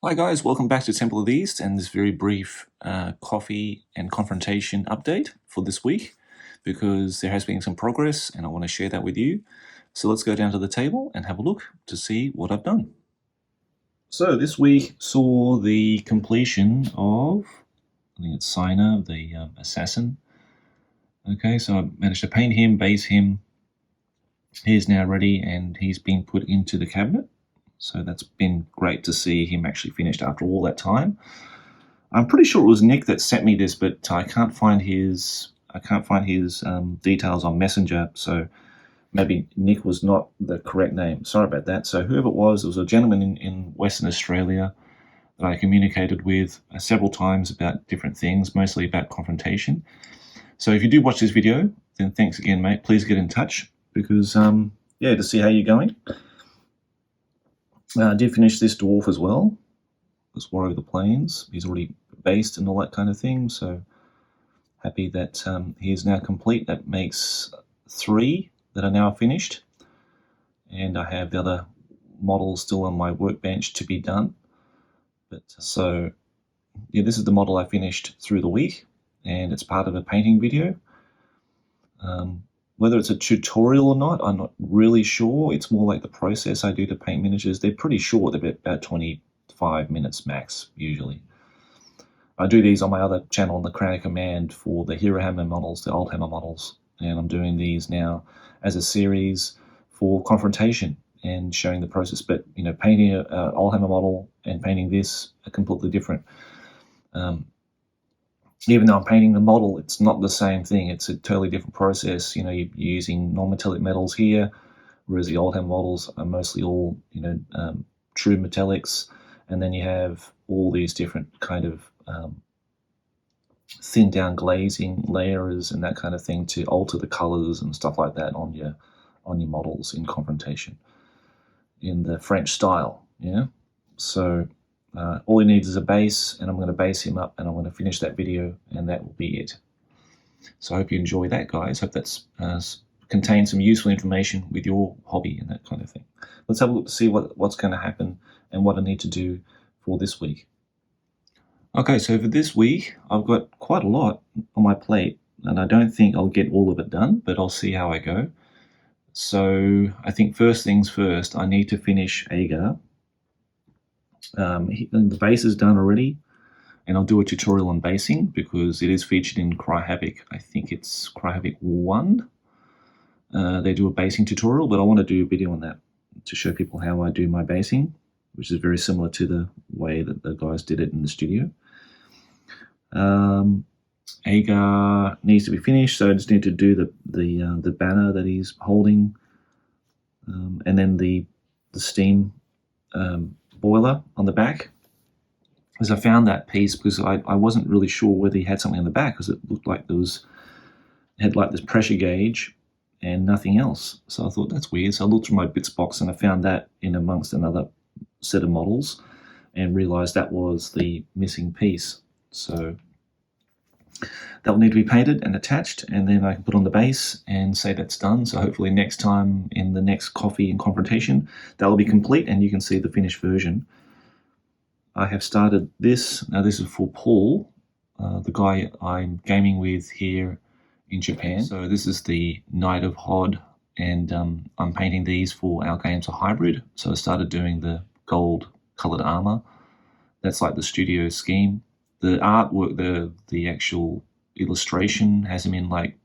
Hi guys, welcome back to Temple of the East and this very brief coffee and confrontation update for this week because there has been some progress and I want to share that with you. So let's go down to the table and have a look to see what I've done. So this week saw the completion of, I think it's Signer, the assassin. Okay, so I managed to paint him, base him. He's now ready and he's been put into the cabinet. So that's been great to see him actually finished after all that time. I'm pretty sure it was Nick that sent me this, but I can't find his details on Messenger. So maybe Nick was not the correct name. Sorry about that. So whoever it was a gentleman in Western Australia that I communicated with several times about different things, mostly about confrontation. So if you do watch this video, then thanks again, mate. Please get in touch because to see how you're going. I did finish this dwarf as well. This War Over the Plains. He's already based and all that kind of thing. So happy that he is now complete. That makes 3 that are now finished. And I have the other models still on my workbench to be done. But so yeah, this is the model I finished through the week, and it's part of a painting video. Whether it's a tutorial or not, I'm not really sure. It's more like the process I do to paint miniatures. They're pretty short. They're about 25 minutes max, usually. I do these on my other channel, on the Crown of Command, for the Hero Hammer models, the old Hammer models. And I'm doing these now as a series for Confrontation and showing the process. But, you know, painting an old Hammer model and painting this are completely different. Even though I'm painting the model, it's not the same thing. It's a totally different process. You know, you're using non-metallic metals here, whereas the old Hammer models are mostly all, true metallics. And then you have all these different kind of thin down glazing layers and that kind of thing to alter the colors and stuff like that on your models in Confrontation in the French style. Yeah, so all he needs is a base, and I'm going to base him up, and I'm going to finish that video, and that will be it. So I hope you enjoy that, guys. Hope that's contains some useful information with your hobby and that kind of thing. Let's have a look to see what's going to happen and what I need to do for this week. Okay, so for this week, I've got quite a lot on my plate, and I don't think I'll get all of it done, but I'll see how I go. So I think first things first, I need to finish Agar. The base is done already, and I'll do a tutorial on basing because it is featured in Cry Havoc. I think it's Cry Havoc 1. They do a basing tutorial, but I want to do a video on that to show people how I do my basing, which is very similar to the way that the guys did it in the studio. Agar needs to be finished, so I just need to do the banner that he's holding, and then the steam boiler on the back. As I found that piece because I wasn't really sure whether he had something on the back because it looked like it had like this pressure gauge and nothing else. So I thought that's weird. So I looked through my bits box and I found that in amongst another set of models and realized that was the missing piece. So that will need to be painted and attached, and then I can put on the base and say that's done. So hopefully next time in the next coffee and confrontation, that will be complete and you can see the finished version. I have started this. Now this is for Paul, the guy I'm gaming with here in Japan. So this is the Knight of Hod, and I'm painting these for our games of hybrid. So I started doing the gold colored armor. That's like the studio scheme. The artwork, the actual illustration has him in like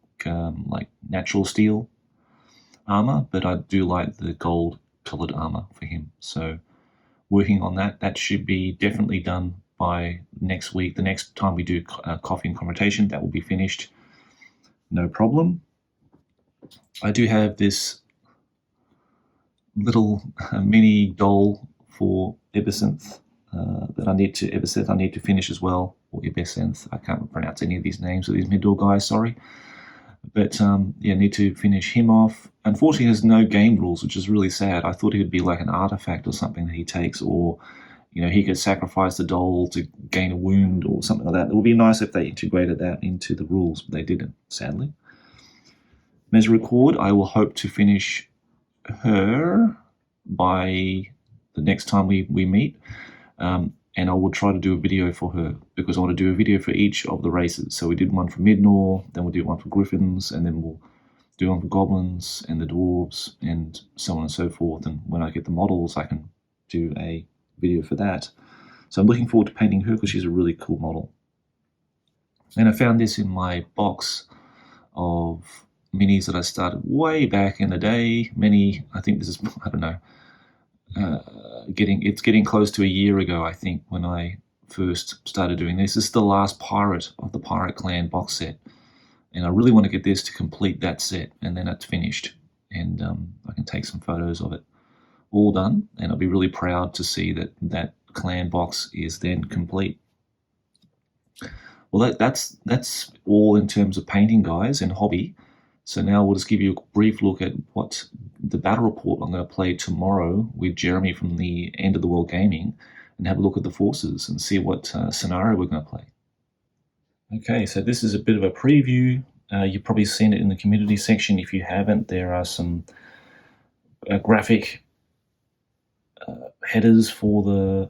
natural steel armor, but I do like the gold colored armor for him. So working on that should be definitely done by next week. The next time we do coffee and confrontation, that will be finished, no problem. I do have this little mini doll for Ebersynth that I need to finish as well, or Ebersynth. I can't pronounce any of these names of these mid-door guys, sorry. But need to finish him off. Unfortunately, there's no game rules, which is really sad. I thought he would be like an artifact or something that he takes, or he could sacrifice the doll to gain a wound or something like that. It would be nice if they integrated that into the rules, but they didn't, sadly. Mesericord, I will hope to finish her by the next time we meet. and I will try to do a video for her because I want to do a video for each of the races. So we did one for Midnor, then we'll do one for Griffins, and then we'll do one for Goblins and the Dwarves, and so on and so forth. And when I get the models, I can do a video for that. So I'm looking forward to painting her because she's a really cool model. And I found this in my box of minis that I started way back in the day. I think this is, I don't know, it's getting close to a year ago, I think, when I first started doing this. This is the last Pirate of the Pirate Clan box set. And I really want to get this to complete that set, and then it's finished. And I can take some photos of it all done, and I'll be really proud to see that clan box is then complete. Well, that's all in terms of painting, guys, and hobby. So now we'll just give you a brief look at what the battle report I'm going to play tomorrow with Jeremy from the End of the World Gaming, and have a look at the forces and see what scenario we're going to play. Okay, so this is a bit of a preview. You've probably seen it in the community section. If you haven't, there are some graphic headers for the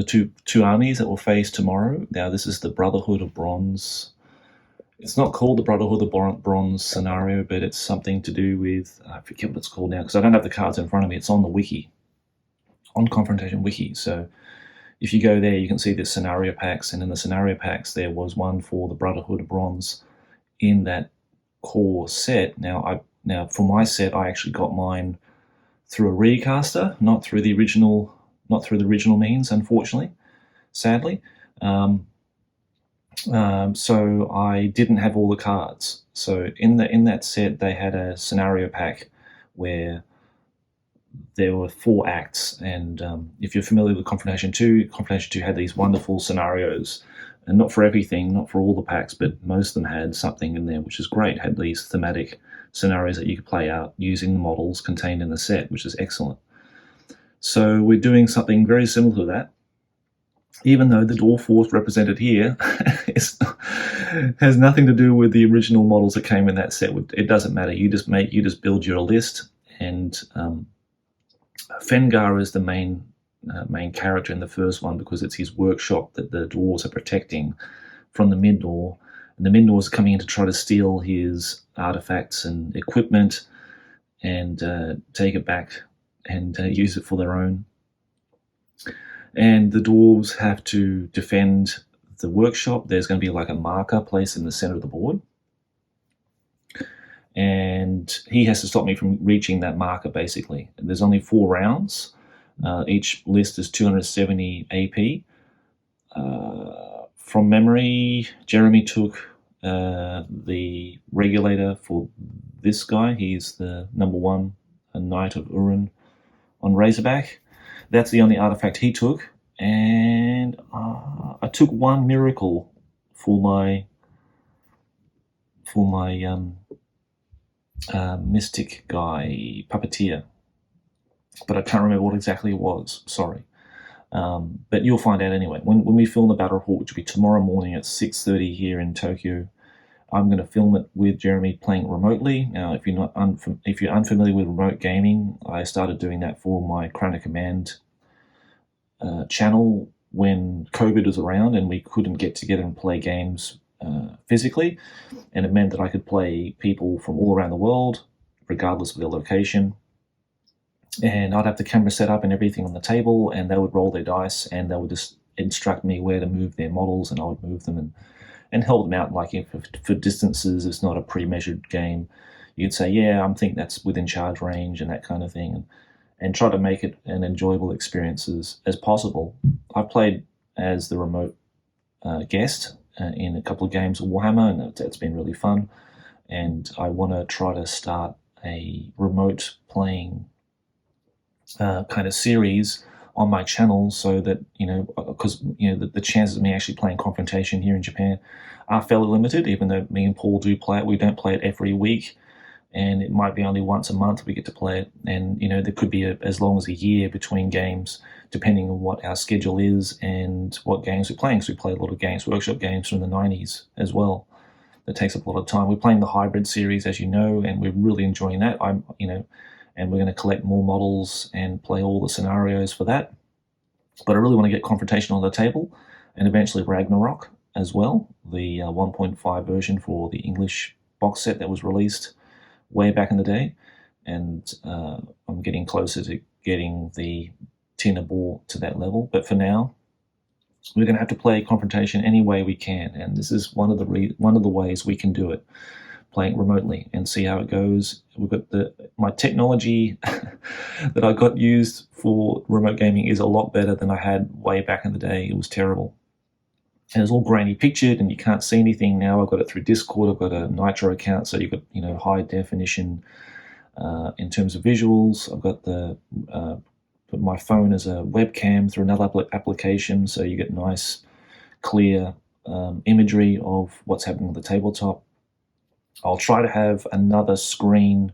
two armies that will face tomorrow. Now, this is the Brotherhood of Bronze. It's not called the Brotherhood of Bronze scenario, but it's something to do with, I forget what it's called now, because I don't have the cards in front of me. It's on the wiki, on Confrontation wiki. So if you go there, you can see the scenario packs, and in the scenario packs, there was one for the Brotherhood of Bronze in that core set. Now for my set, I actually got mine through a recaster, not through the original means, unfortunately, sadly. So I didn't have all the cards. So in that set, they had a scenario pack where there were 4 acts, and if you're familiar with Confrontation 2 had these wonderful scenarios, and not for everything, not for all the packs, but most of them had something in there, which is great. Had these thematic scenarios that you could play out using the models contained in the set, which is excellent. So we're doing something very similar to that, even though the dwarf force represented here has nothing to do with the original models that came in that set. It doesn't matter. You just build your list, and Fengar is the main character in the first one because it's his workshop that the dwarves are protecting from the Midnor, and the Midnor is coming in to try to steal his artifacts and equipment and take it back and use it for their own. And the dwarves have to defend the workshop. There's going to be like a marker placed in the center of the board, and he has to stop me from reaching that marker, basically. There's only 4 rounds. Each list is 270 AP. From memory, Jeremy took the regulator for this guy. He's the number 1, a Knight of Urin on Razorback. That's the only artifact he took, and I took 1 miracle for my mystic guy, puppeteer, but I can't remember what exactly it was. Sorry, but you'll find out anyway when we film the battle report, which will be tomorrow morning at 6:30 here in Tokyo. I'm going to film it with Jeremy playing remotely. Now, if you're unfamiliar with remote gaming, I started doing that for my Crown of Command channel when COVID was around and we couldn't get together and play games physically, and it meant that I could play people from all around the world, regardless of their location. And I'd have the camera set up and everything on the table, and they would roll their dice, and they would just instruct me where to move their models, and I would move them and help them out. Like if for distances, it's not a pre-measured game, you'd say, yeah, I'm thinking that's within charge range and that kind of thing, and try to make it an enjoyable experience as possible. I've played as the remote guest in a couple of games of Warhammer, and it's been really fun. And I want to try to start a remote playing kind of series on my channel, so that, because the chances of me actually playing Confrontation here in Japan are fairly limited, even though me and Paul do play it. We don't play it every week, and it might be only once a month we get to play it. And there could be as long as a year between games, depending on what our schedule is and what games we're playing. So we play a lot of Games Workshop games from the 90s as well. That takes up a lot of time. We're playing the hybrid series, as you know, and we're really enjoying that. And we're going to collect more models and play all the scenarios for that. But I really want to get Confrontation on the table, and eventually Ragnarok as well, the 1.5 version for the English box set that was released way back in the day. And I'm getting closer to getting the Tina Ball to that level. But for now, we're going to have to play Confrontation any way we can, and this is one of the ways we can do it, playing remotely and see how it goes. We've got my technology that I got used for remote gaming is a lot better than I had way back in the day. It was terrible. And it's all grainy pictured and you can't see anything now. I've got it through Discord. I've got a Nitro account, so you've got high definition in terms of visuals. I've got put my phone as a webcam through another application, so you get nice, clear imagery of what's happening on the tabletop. I'll try to have another screen,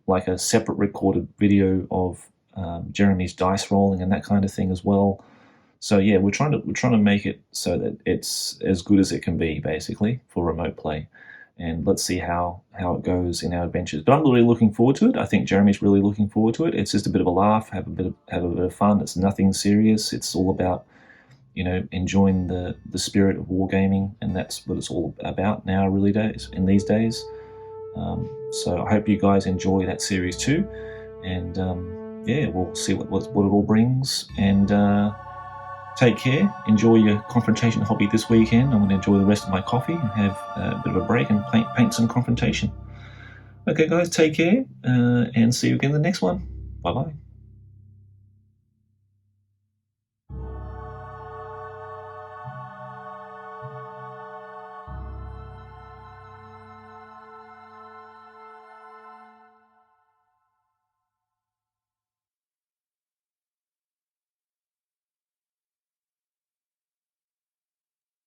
like a separate recorded video of Jeremy's dice rolling and that kind of thing as well. So yeah, we're trying to make it so that it's as good as it can be, basically, for remote play. And let's see how it goes in our adventures. But I'm really looking forward to it. I think Jeremy's really looking forward to it. It's just a bit of a laugh, have a bit of fun. It's nothing serious. It's all about enjoying the spirit of wargaming, and that's what it's all about now, really, in these days. So I hope you guys enjoy that series too, and yeah, we'll see what it all brings. And take care. Enjoy your Confrontation hobby this weekend. I'm going to enjoy the rest of my coffee and have a bit of a break and paint some Confrontation. Okay, guys, take care, and see you again in the next one. Bye bye.